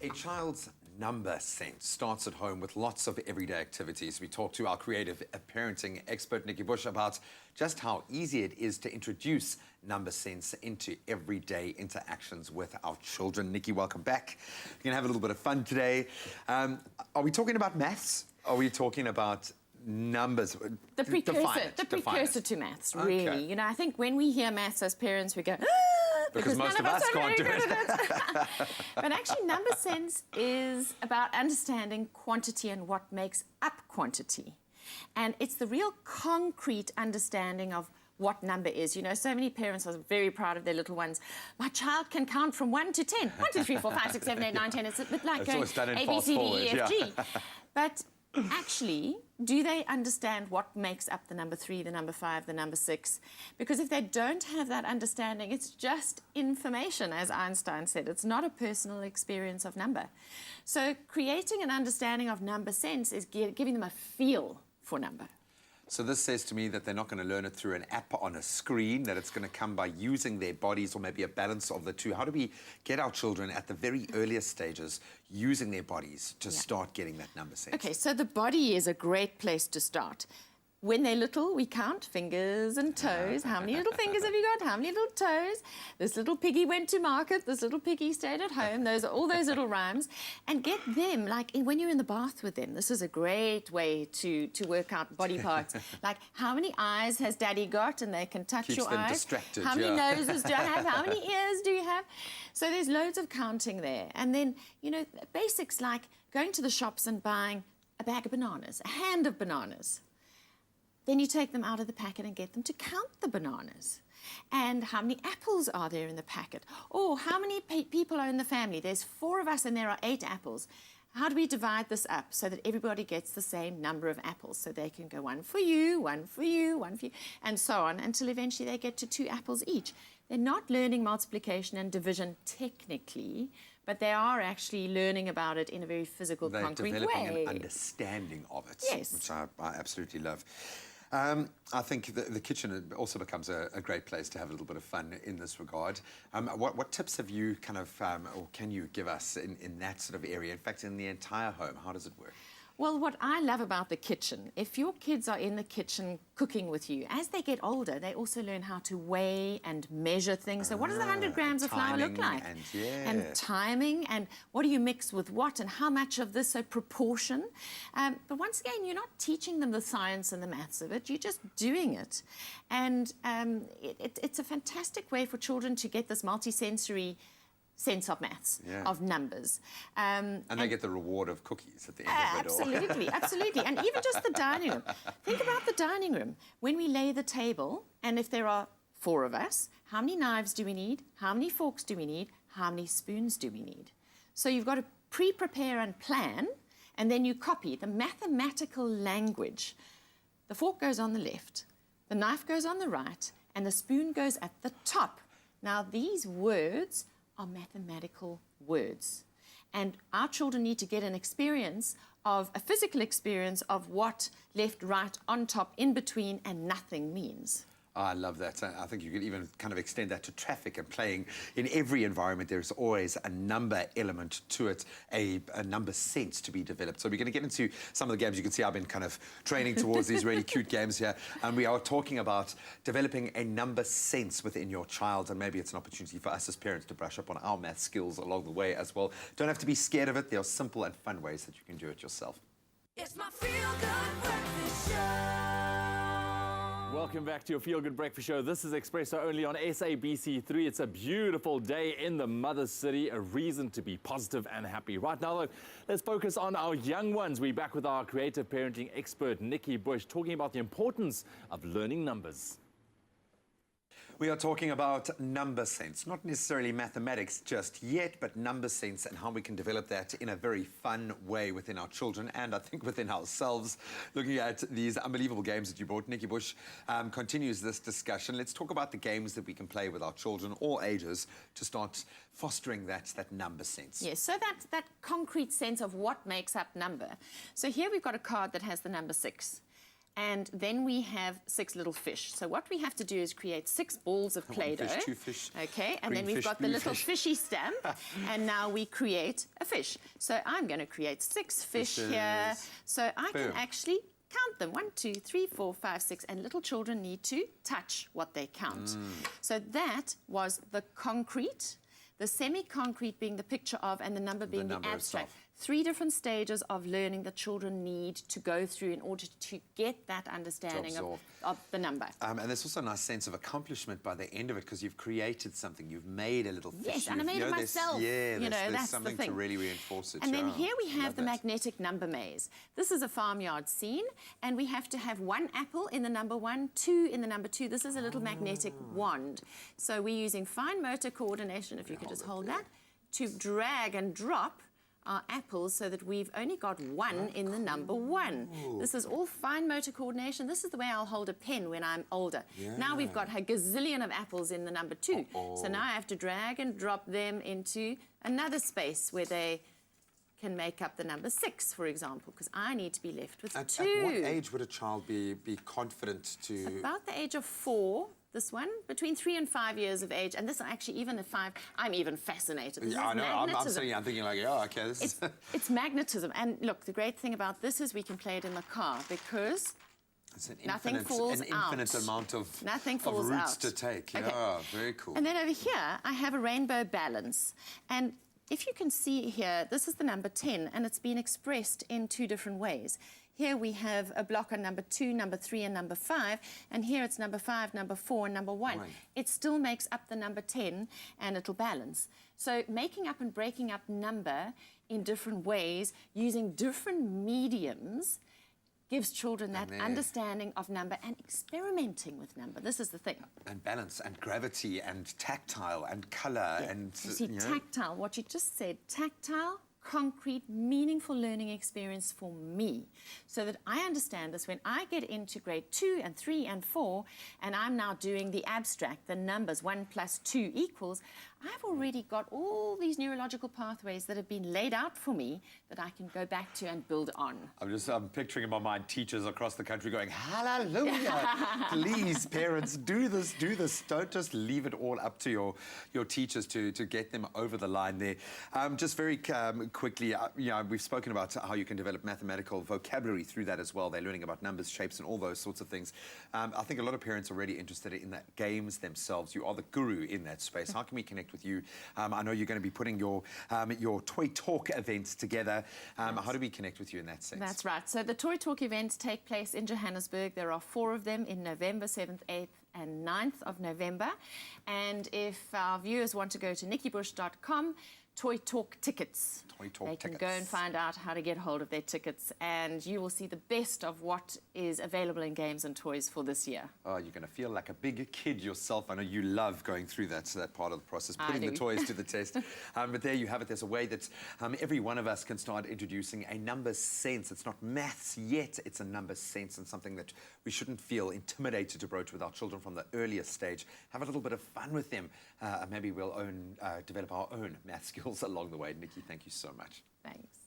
A child's number sense starts at home with lots of everyday activities. We talked to our creative parenting expert, Nikki Bush, about just how easy it is to introduce number sense into everyday interactions with our children. Nikki, welcome back. We're going to have a little bit of fun today. Are we talking about maths? Are we talking about numbers? The precursor to maths, really. Okay. You know, I think when we hear maths as parents, we go, because most of us can't do it. But actually, number sense is about understanding quantity and what makes up quantity. And it's the real concrete understanding of what number is. You know, so many parents are very proud of their little ones. My child can count from 1 to 10. 1, 2, 3, 4, 5, 6, 7, 8, 9, 10. It's a bit like going A, B, C, D, E, F, G. But actually, do they understand what makes up the number 3, the number 5, the number 6? Because if they don't have that understanding, it's just information, as Einstein said. It's not a personal experience of number. So creating an understanding of number sense is giving them a feel for number. So this says to me that they're not going to learn it through an app on a screen, that it's going to come by using their bodies or maybe a balance of the two. How do we get our children at the very earliest stages using their bodies to start getting that number sense? Okay, so the body is a great place to start. When they're little, we count fingers and toes. How many little fingers have you got? How many little toes? This little piggy went to market. This little piggy stayed at home. Those are all those little rhymes. And get them, like when you're in the bath with them, this is a great way to work out body parts. Like, how many eyes has Daddy got? And they can touch your eyes. Keeps them distracted, How many noses do you have? How many ears do you have? So there's loads of counting there. And then, you know, basics like going to the shops and buying a bag of bananas, a hand of bananas. Then you take them out of the packet and get them to count the bananas. And how many apples are there in the packet? Or how many people are in the family? There's 4 of us and there are 8 apples. How do we divide this up so that everybody gets the same number of apples? So they can go 1 for you, 1 for you, 1 for you, and so on, until eventually they get to 2 apples each. They're not learning multiplication and division technically, but they are actually learning about it in a very physical, concrete way. They're developing an understanding of it, which I absolutely love. I think the kitchen also becomes a great place to have a little bit of fun in this regard. What tips have you kind of, or can you give us in that sort of area? In fact, in the entire home, how does it work? Well, what I love about the kitchen, if your kids are in the kitchen cooking with you, as they get older, they also learn how to weigh and measure things. So what does 100 grams of flour look like? And timing, and what do you mix with what, and how much of this, so proportion. But once again, you're not teaching them the science and the maths of it, you're just doing it. And it's a fantastic way for children to get this multisensory sense of maths, of numbers. And they get the reward of cookies at the end of it all. Absolutely, absolutely. And even just the dining room. Think about the dining room. When we lay the table, and if there are 4 of us, how many knives do we need? How many forks do we need? How many spoons do we need? So you've got to pre-prepare and plan, and then you copy the mathematical language. The fork goes on the left, the knife goes on the right, and the spoon goes at the top. Now, these words are mathematical words. And our children need to get an experience of, a physical experience of what left, right, on top, in between, and nothing means. I love that. I think you could even kind of extend that to traffic and playing. In every environment, there's always a number element to it, a number sense to be developed. So we're going to get into some of the games. You can see I've been kind of training towards these really cute games here. And we are talking about developing a number sense within your child. And maybe it's an opportunity for us as parents to brush up on our math skills along the way as well. Don't have to be scared of it. There are simple and fun ways that you can do it yourself. It's my feel-good breakfast show. Welcome back to your Feel Good Breakfast Show. This is Expresso only on SABC3. It's a beautiful day in the Mother City, a reason to be positive and happy. Right now, though, let's focus on our young ones. We're back with our creative parenting expert, Nikki Bush, talking about the importance of learning numbers. We are talking about number sense, not necessarily mathematics just yet, but number sense and how we can develop that in a very fun way within our children and I think within ourselves. Looking at these unbelievable games that you brought, Nikki Bush continues this discussion. Let's talk about the games that we can play with our children, all ages, to start fostering that number sense. Yes, so that concrete sense of what makes up number. So here we've got a card that has the number 6. And then we have 6 little fish. So what we have to do is create 6 balls of Play-Doh. 1 fish, 2 fish. Okay, and then green we've fish, got the blue little fish. fishy stamp. And now we create a fish. So I'm going to create 6 fish here. Fishes. So I can Boom. actually count them. 1, 2, 3, 4, 5, 6. And little children need to touch what they count. So that was the concrete, the semi-concrete being the picture of, and the number being the number abstract. itself. 3 different stages of learning that children need to go through in order to get that understanding absorb. of the number. And there's also a nice sense of accomplishment by the end of it because you've created something. You've made a little fish. Yes, and I made it there's- myself. Yeah, You know, there's that's the something thing. to really reinforce it. And then yeah. here we have Love the that. magnetic number maze. This is a farmyard scene, and we have to have 1 apple in the number 1, 2 in the number 2. This is a little magnetic wand. So we're using fine motor coordination, if you could just hold that, to drag and drop our apples so that we've only got 1 in the number 1. This is all fine motor coordination. This is the way I'll hold a pen when I'm older. Now we've got a gazillion of apples in the number 2. So now I have to drag and drop them into another space where they can make up the number 6, for example, because I need to be left with 2. At what age would a child be confident to... About the age of 4, this one, between 3 and 5 years of age, and this actually even at 5, I'm even fascinated. This Yeah, I is know. I'm magnetism. sitting here, I'm thinking like, oh, okay, this is... It's magnetism. And look, the great thing about this is we can play it in the car because It's an nothing infinite, falls an infinite out. amount of, Nothing of falls routes out. to take. Okay. Yeah, very cool. And then over here, I have a rainbow balance. And if you can see here, this is the number 10, and it's been expressed in 2 different ways. Here we have a block on number 2, number 3, and number 5. And here it's number 5, number 4, and number 1. Right. It still makes up the number 10, and it'll balance. So making up and breaking up number in different ways, using different mediums, gives children that there- understanding of number and experimenting with number. This is the thing. And balance and gravity and tactile and colour and... You see, know, tactile, what you just said, tactile, concrete, meaningful learning experience for me, so that I understand this when I get into grade 2 and 3 and 4, and I'm now doing the abstract, the numbers, 1 plus 2 equals, I've already got all these neurological pathways that have been laid out for me that I can go back to and build on. I'm picturing in my mind teachers across the country going, hallelujah, please, parents, do this. Don't just leave it all up to your teachers to get them over the line there. Just very quickly, we've spoken about how you can develop mathematical vocabulary through that as well. They're learning about numbers, shapes, and all those sorts of things. I think a lot of parents are really interested in that games themselves. You are the guru in that space. How can we connect with you? I know you're going to be putting your Toy Talk events together. How do we connect with you in that sense? That's right. So the Toy Talk events take place in Johannesburg. There are 4 of them in November, 7th, 8th, and 9th of November. And if our viewers want to go to nikkibush.com, Toy Talk tickets. Toy Talk they can tickets. go and find out how to get hold of their tickets, and you will see the best of what is available in games and toys for this year. Oh, you're going to feel like a big kid yourself. I know you love going through that part of the process, I putting the do. toys to the test. But there you have it. There's a way that every one of us can start introducing a number sense. It's not maths yet. It's a number sense, and something that we shouldn't feel intimidated to broach with our children from the earliest stage. Have a little bit of fun with them. Maybe we'll develop our own math skills along the way. Nikki, thank you so much. Thanks.